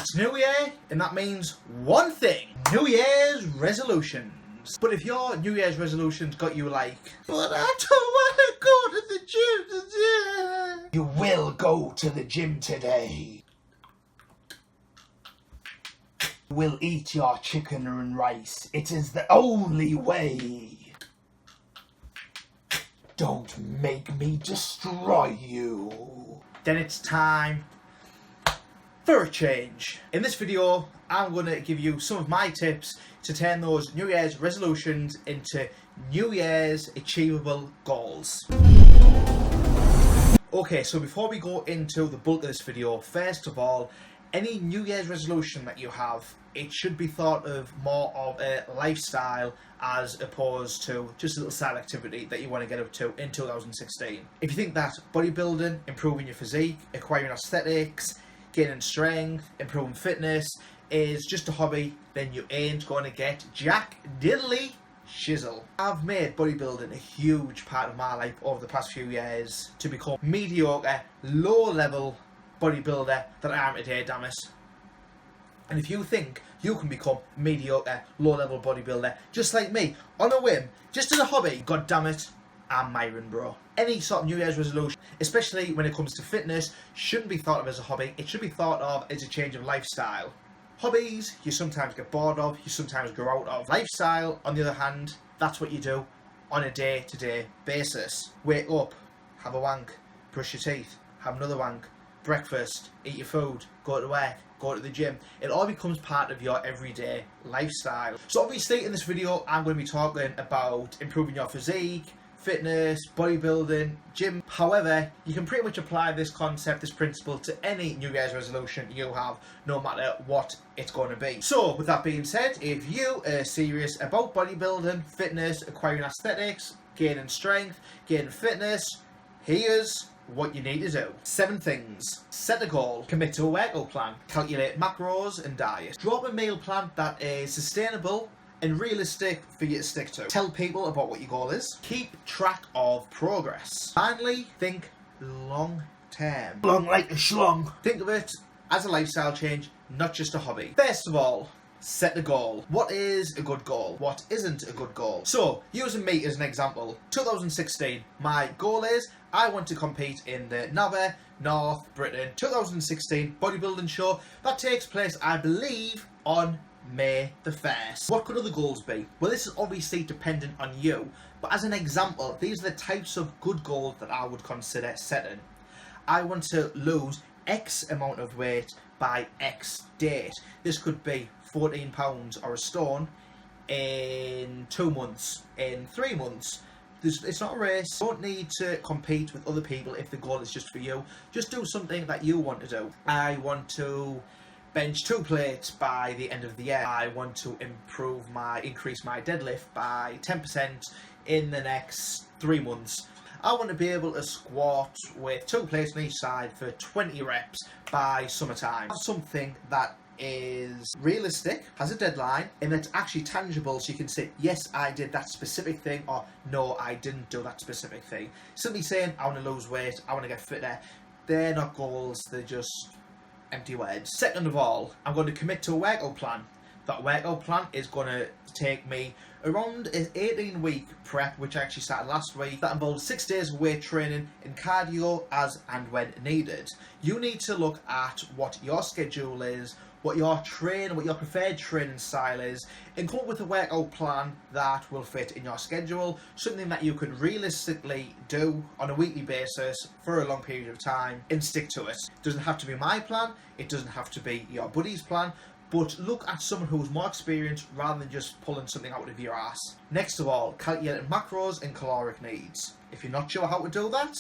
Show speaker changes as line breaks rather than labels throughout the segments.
It's New Year, and that means one thing: New Year's resolutions. But if your New Year's resolutions got you like, but I don't want to go to the gym today, you will go to the gym today. You will eat your chicken and rice. It is the only way. Don't make me destroy you. Then it's time for a change. In this video, I'm going to give you some of my tips to turn those New Year's resolutions into New Year's achievable goals. Okay, so before we go into the bulk of this video, first of all, any New Year's resolution that you have, it should be thought of more of a lifestyle as opposed to just a little side activity that you want to get up to in 2016. If you think that bodybuilding, improving your physique, acquiring aesthetics, gaining strength, improving fitness is just a hobby, then you ain't going to get jack diddly shizzle. I've made bodybuilding a huge part of my life over the past few years to become mediocre, low level bodybuilder that I am today, damn it. And if you think you can become mediocre, low level bodybuilder just like me, on a whim, just as a hobby, god damn it, I'm Myron, bro. Any sort of New Year's resolution, especially when it comes to fitness, shouldn't be thought of as a hobby. It should be thought of as a change of lifestyle. Hobbies, you sometimes get bored of, you sometimes grow out of. Lifestyle, on the other hand, that's what you do on a day-to-day basis. Wake up, have a wank, brush your teeth, have another wank, breakfast, eat your food, go to work, go to the gym. It all becomes part of your everyday lifestyle. So obviously in this video, I'm going to be talking about improving your physique, fitness, bodybuilding, gym. However, you can pretty much apply this concept, this principle to any New Year's resolution you have, no matter what it's going to be. So with that being said, if you are serious about bodybuilding, fitness, acquiring aesthetics, gaining strength, gaining fitness, here's what you need to do. 7 things. Set a goal. Commit to a workout plan. Calculate macros and diet. Draw up a meal plan that is sustainable and realistic for you to stick to. Tell people about what your goal is. Keep track of progress. Finally, think long term. Long like a schlong. Think of it as a lifestyle change, not just a hobby. First of all, set a goal. What is a good goal? What isn't a good goal? So, using me as an example, 2016, my goal is I want to compete in the NAVA North Britain 2016 bodybuilding show that takes place, I believe, on May the 1st. What could other goals be? Well, this is obviously dependent on you, but as an example, these are the types of good goals that I would consider setting. I want to lose X amount of weight by X date. This could be 14 pounds or a stone in 2 months, in 3 months. It's not a race. You don't need to compete with other people if the goal is just for you. Just do something that you want to do. I want to bench 2 plates by the end of the year. I want to increase my deadlift by 10% in the next 3 months. I want to be able to squat with 2 plates on each side for 20 reps by summertime. Something that is realistic, has a deadline, and it's actually tangible, so you can say, yes, I did that specific thing, or no, I didn't do that specific thing. Simply saying, I want to lose weight, I want to get fitter, they're not goals, they're just empty words. Second of all, I'm going to commit to a workout plan. That workout plan is going to take me around an 18-week prep, which I actually started last week. That involves 6 days of weight training and cardio as and when needed. You need to look at what your schedule is, what your preferred training style is, and come up with a workout plan that will fit in your schedule, something that you can realistically do on a weekly basis for a long period of time and stick to it. It doesn't have to be my plan, it doesn't have to be your buddy's plan, but look at someone who's more experienced rather than just pulling something out of your ass. Next of all, calculate macros and caloric needs. If you're not sure how to do that,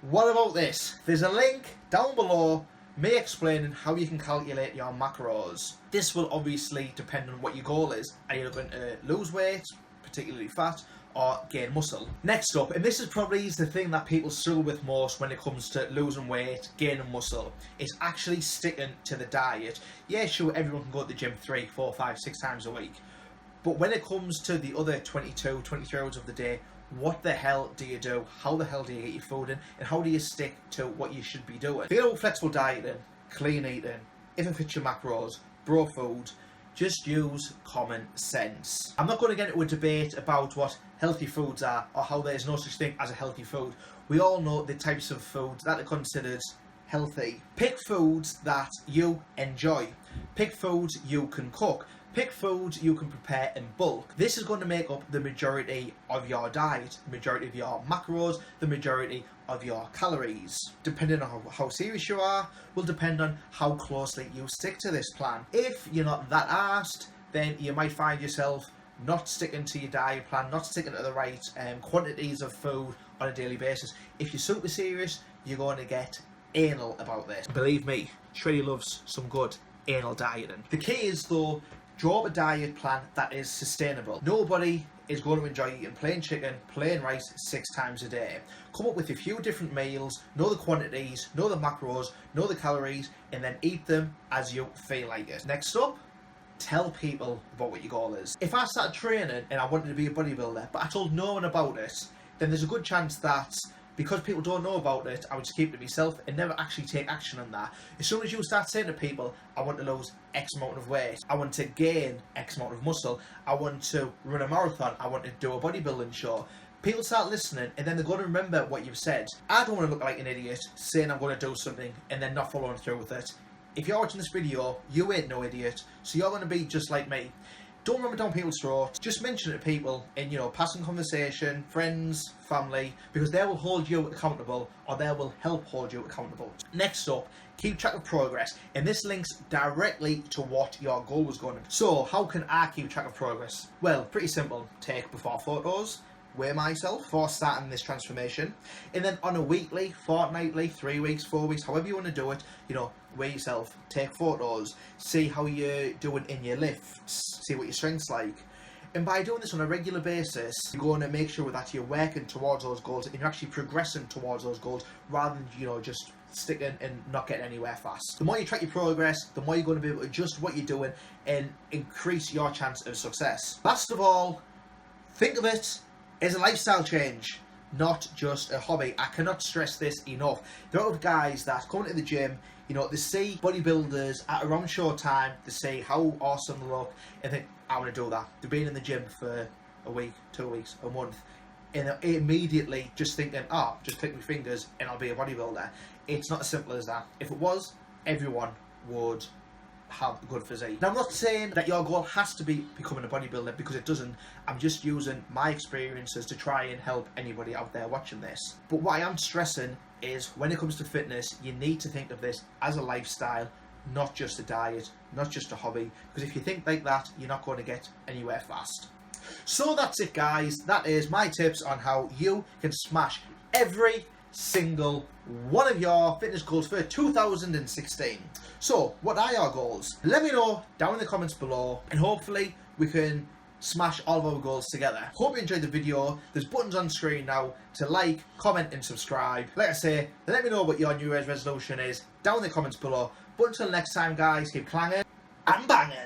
what about this? There's a link down below, me explaining how you can calculate your macros. This will obviously depend on what your goal is. Are you going to lose weight, particularly fat, or gain muscle? Next up, and this is probably the thing that people struggle with most when it comes to losing weight, gaining muscle, is actually sticking to the diet. Yeah, sure, everyone can go to the gym 3, 4, 5, 6 times a week. But when it comes to the other 22, 23 hours of the day, what the hell do you do? How the hell do you get your food in? And how do you stick to what you should be doing? Think about flexible dieting, clean eating, if it fits your macros, bro food. Just use common sense. I'm not going to get into a debate about what healthy foods are or how there's no such thing as a healthy food. We all know the types of foods that are considered healthy. Pick foods that you enjoy. Pick foods you can cook. Pick foods you can prepare in bulk. This is going to make up the majority of your diet, the majority of your macros, the majority of your calories. Depending on how serious you are, will depend on how closely you stick to this plan. If you're not that arsed, then you might find yourself not sticking to your diet plan, not sticking to the right quantities of food on a daily basis. If you're super serious, you're going to get anal about this. Believe me, Shreddy loves some good anal dieting. The key is though, draw up a diet plan that is sustainable. Nobody is going to enjoy eating plain chicken, plain rice 6 times a day. Come up with a few different meals, know the quantities, know the macros, know the calories, and then eat them as you feel like it. Next up, tell people about what your goal is. If I started training and I wanted to be a bodybuilder, but I told no one about it, then there's a good chance that because people don't know about it, I would just keep it to myself and never actually take action on that. As soon as you start saying to people, I want to lose X amount of weight, I want to gain X amount of muscle, I want to run a marathon, I want to do a bodybuilding show, people start listening and then they're going to remember what you've said. I don't want to look like an idiot saying I'm going to do something and then not following through with it. If you're watching this video, you ain't no idiot, so you're going to be just like me. Don't run it down people's throats. Just mention it to people in, passing conversation, friends, family, because they will hold you accountable or they will help hold you accountable. Next up, keep track of progress, and this links directly to what your goal was going to be. So, how can I keep track of progress? Well, pretty simple. Take before photos, weigh myself before starting this transformation, and then on a weekly, fortnightly, 3 weeks, 4 weeks, however you want to do it, weigh yourself, take photos, see how you're doing in your lifts, see what your strength's like. And by doing this on a regular basis, you're going to make sure that you're working towards those goals and you're actually progressing towards those goals rather than, just sticking and not getting anywhere fast. The more you track your progress, the more you're going to be able to adjust what you're doing and increase your chance of success. Last of all, think of it as a lifestyle change, not just a hobby. I cannot stress this enough. There are guys that come into the gym, they see bodybuilders at around show time, they see how awesome they look, and think, I want to do that. They've been in the gym for a week, 2 weeks, a month, and they're immediately just thinking, just click my fingers and I'll be a bodybuilder. It's not as simple as that. If it was, everyone would have a good physique. Now, I'm not saying that your goal has to be becoming a bodybuilder, because it doesn't. I'm just using my experiences to try and help anybody out there watching this. But what I am stressing is when it comes to fitness, you need to think of this as a lifestyle, not just a diet, not just a hobby, because if you think like that, you're not going to get anywhere fast. So that's it, guys. That is my tips on how you can smash every single one of your fitness goals for 2016. So, what are your goals? Let me know down in the comments below, and hopefully we can smash all of our goals together. Hope you enjoyed the video. There's buttons on screen now to like, comment and subscribe. Like I say, let me know what your New Year's resolution is down in the comments below. But until next time, guys, keep clanging and banging.